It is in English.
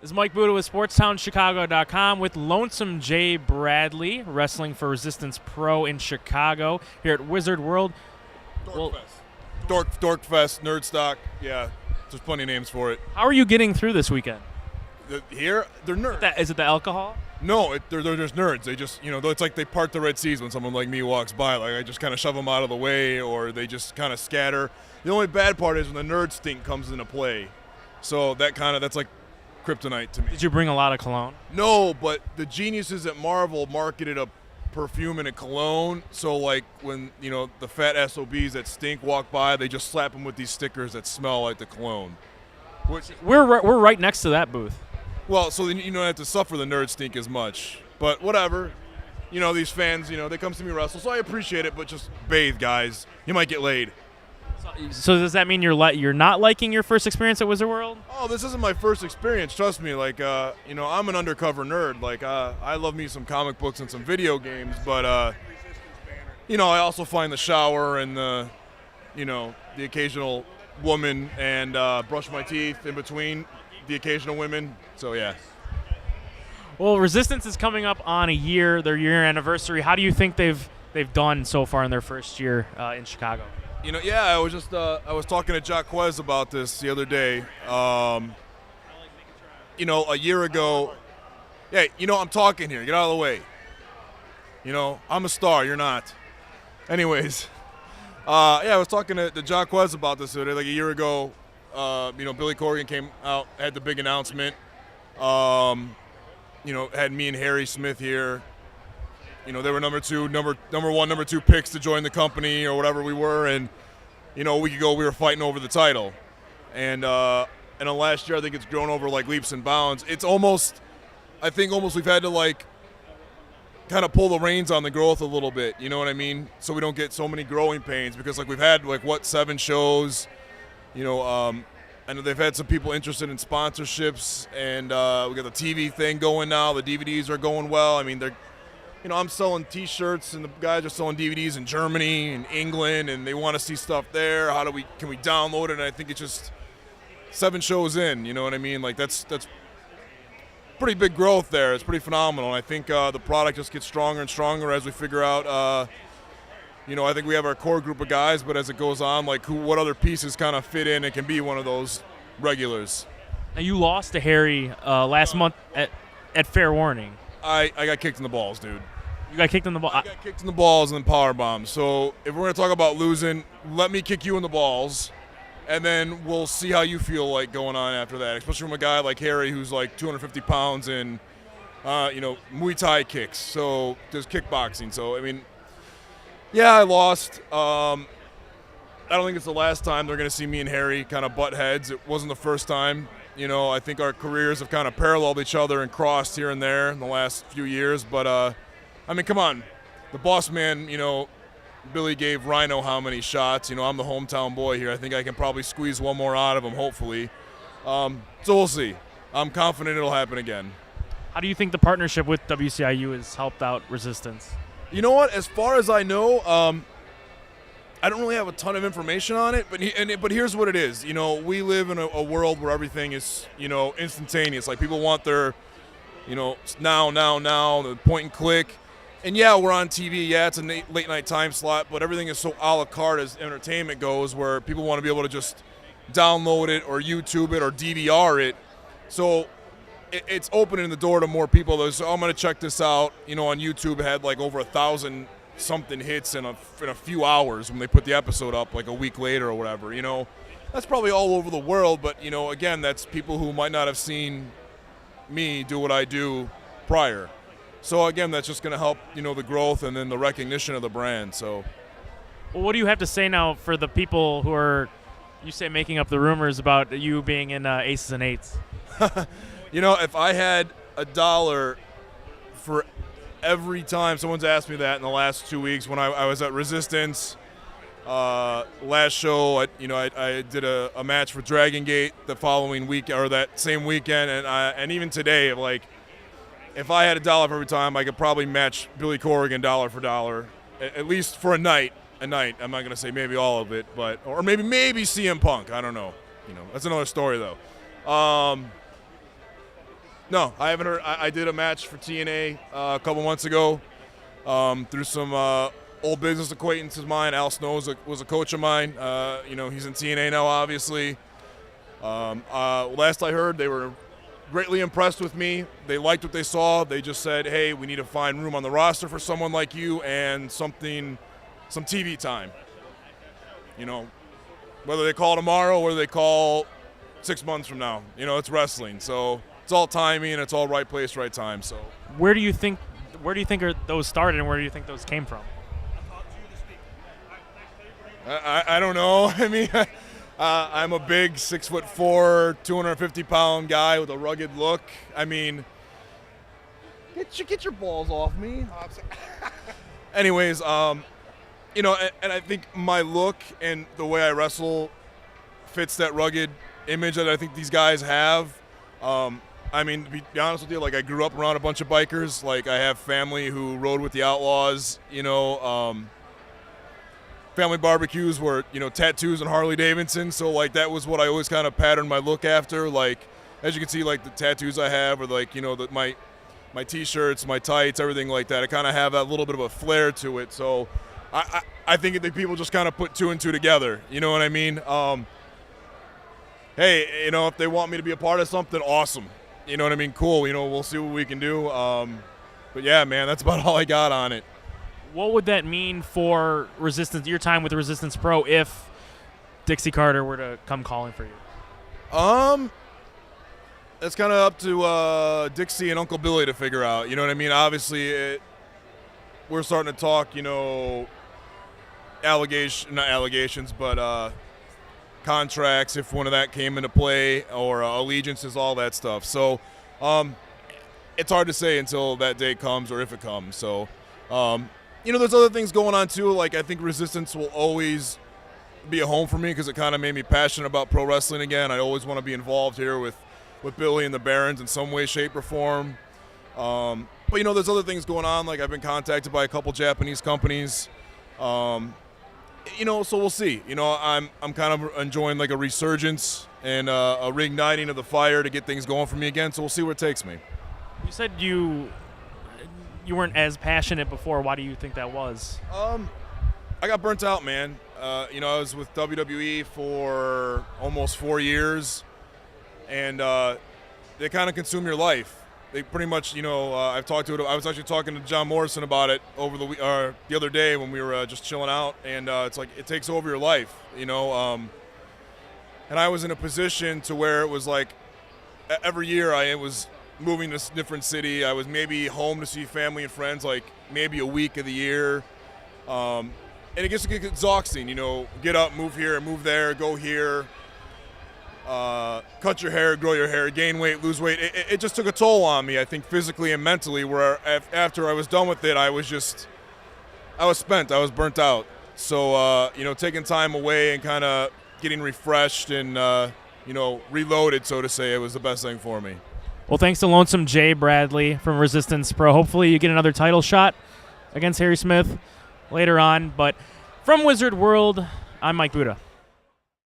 This is Mike Buda with SportsTownChicago.com with Lonesome Jay Bradley, wrestling for Resistance Pro in Chicago here at Wizard World. Dorkfest, Nerdstock, yeah, there's plenty of names for it. How are you getting through this weekend? Here, they're nerds. Is it the alcohol? No, they're just nerds. They just, it's like they part the Red Seas when someone like me walks by. Like, I just kind of shove them out of the way, or they just kind of scatter. The only bad part is when the nerd stink comes into play. So that's like kryptonite to me. Did you bring a lot of cologne? No, but the geniuses at Marvel marketed a perfume and a cologne. So, like, when, the fat SOBs that stink walk by, they just slap them with these stickers that smell like the cologne. We're right next to that booth. Well, so then you don't have to suffer the nerd stink as much. But whatever. These fans, they come see me wrestle, so I appreciate it, but just bathe, guys. You might get laid. So does that mean you're not liking your first experience at Wizard World? Oh, this isn't my first experience. Trust me. Like, I'm an undercover nerd. Like, I love me some comic books and some video games, but, I also find the shower and the occasional woman and brush my teeth in between the occasional women. So, yeah. Well, Resistance is coming up on their year anniversary. How do you think they've done so far in their first year in Chicago? I was just I was talking to Jacquez about this the other day. A year ago. Hey, I'm talking here. Get out of the way. I'm a star. You're not. Anyways, I was talking to Jacquez about this the other day. Like a year ago, Billy Corgan came out, had the big announcement. Had me and Harry Smith here. They were number one, number two picks to join the company or whatever we were, and a week ago we were fighting over the title, and in the last year I think it's grown over like leaps and bounds. It's almost we've had to like kind of pull the reins on the growth a little bit. You know what I mean? So we don't get so many growing pains because like we've had 7 shows. I know they've had some people interested in sponsorships, and we got the TV thing going now. The DVDs are going well. I mean, I'm selling T-shirts, and the guys are selling DVDs in Germany and England, and they want to see stuff there. Can we download it? And I think it's just 7 shows in. You know what I mean? Like that's pretty big growth there. It's pretty phenomenal. And I think the product just gets stronger and stronger as we figure out. I think we have our core group of guys, but as it goes on, like what other pieces kind of fit in and can be one of those regulars. Now you lost to Harry last month at Fair Warning. I got kicked in the balls, dude. You got kicked in the balls? I got kicked in the balls and then powerbombed. So if we're going to talk about losing, let me kick you in the balls, and then we'll see how you feel like going on after that, especially from a guy like Harry who's like 250 pounds and, Muay Thai kicks. So there's kickboxing. So, I mean, yeah, I lost. I don't think it's the last time they're going to see me and Harry kind of butt heads. It wasn't the first time. I think our careers have kind of paralleled each other and crossed here and there in the last few years. But, I mean, come on. The boss man, Billy gave Rhino how many shots? I'm the hometown boy here. I think I can probably squeeze one more out of him, hopefully. So we'll see. I'm confident it'll happen again. How do you think the partnership with WCIU has helped out Resistance? You know what? As far as I know, I don't really have a ton of information on it, but here's what it is. We live in a world where everything is, instantaneous. Like people want their, now, the point and click. And yeah, we're on TV. Yeah, it's a late night time slot, but everything is so a la carte as entertainment goes, where people want to be able to just download it or YouTube it or DVR it. So it's opening the door to more people. I'm going to check this out. On YouTube, it had like over 1,000 something hits in a few hours when they put the episode up like a week later or whatever. That's probably all over the world, but again, that's people who might not have seen me do what I do prior. So again, that's just going to help the growth and then the recognition of the brand. So well, what do you have to say now for the people who are, you say, making up the rumors about you being in Aces and Eights? If I had $1 for every time someone's asked me that in the last 2 weeks when I was at Resistance, last show, I did a match for Dragon Gate the following week or that same weekend, and even today, like if I had $1 for every time, I could probably match Billy Corgan dollar for dollar, at least for a night. I'm not going to say maybe all of it, but or maybe CM Punk. I don't know. That's another story though. No, I haven't heard. I did a match for TNA a couple months ago through some old business acquaintances of mine. Al Snow was a coach of mine. He's in TNA now, obviously. Last I heard, they were greatly impressed with me. They liked what they saw. They just said, hey, we need to find room on the roster for someone like you and some TV time. Whether they call tomorrow or they call 6 months from now. It's wrestling. So it's all timing and it's all right place, right time. So Where do you think those started, and where do you think those came from? I don't know. I mean, I'm a big 6'4", 250-pound guy with a rugged look. I mean, get your balls off me. Anyways, and I think my look and the way I wrestle fits that rugged image that I think these guys have. I mean, to be honest with you, like I grew up around a bunch of bikers. Like I have family who rode with the Outlaws. Family barbecues were, tattoos and Harley Davidson. So like that was what I always kind of patterned my look after. Like as you can see, like the tattoos I have, or like my T-shirts, my tights, everything like that. I kind of have that little bit of a flair to it. So I think that people just kind of put two and two together. You know what I mean? Hey, if they want me to be a part of something, awesome. You know what I mean? Cool. We'll see what we can do. But yeah, man, that's about all I got on it. What would that mean for Resistance, your time with Resistance Pro, if Dixie Carter were to come calling for you? It's kind of up to Dixie and Uncle Billy to figure out. You know what I mean? Obviously, we're starting to talk, not allegations, but contracts, if one of that came into play, or allegiances, all that stuff. So it's hard to say until that day comes, or if it comes. So, there's other things going on too. Like I think Resistance will always be a home for me because it kind of made me passionate about pro wrestling again. I always want to be involved here with Billy and the Barons in some way, shape, or form. But there's other things going on. Like I've been contacted by a couple Japanese companies. So we'll see. I'm kind of enjoying like a resurgence and a reigniting of the fire to get things going for me again. So we'll see where it takes me. You said you weren't as passionate before. Why do you think that was? I got burnt out, man. I was with WWE for almost 4 years, and they kind of consume your life. They pretty much, I've talked to it. I was actually talking to John Morrison about it over the other day when we were just chilling out, and it's like it takes over your life, and I was in a position to where it was like every year I was moving to a different city. I was maybe home to see family and friends like maybe a week of the year, and it gets to get exhausting. Get up, move here, move there, go here. Cut your hair, grow your hair, gain weight, lose weight. It just took a toll on me, I think, physically and mentally, where after I was done with it, I was spent. I was burnt out. So, taking time away and kind of getting refreshed and, reloaded, so to say, it was the best thing for me. Well, thanks to Lonesome Jay Bradley from Resistance Pro. Hopefully you get another title shot against Harry Smith later on. But from Wizard World, I'm Mike Buda.